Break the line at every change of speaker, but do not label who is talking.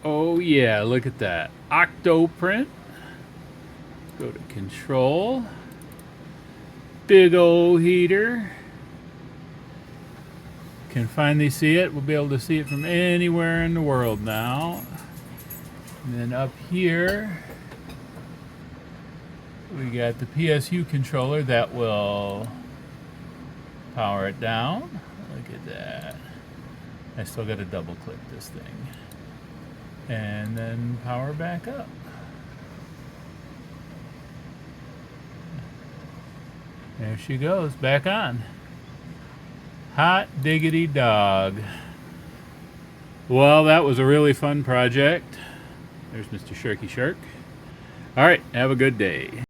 Oh yeah, look at that. OctoPrint. Go to control. Big old heater. Can finally see it. We'll be able to see it from anywhere in the world now. And then up here, we got the PSU controller that will power it down. Look at that. I still got to double click this thing. And then power back up. There she goes, back on. Hot diggity dog. Well, that was a really fun project. There's Mr. Shirky Shirk. All right, have a good day.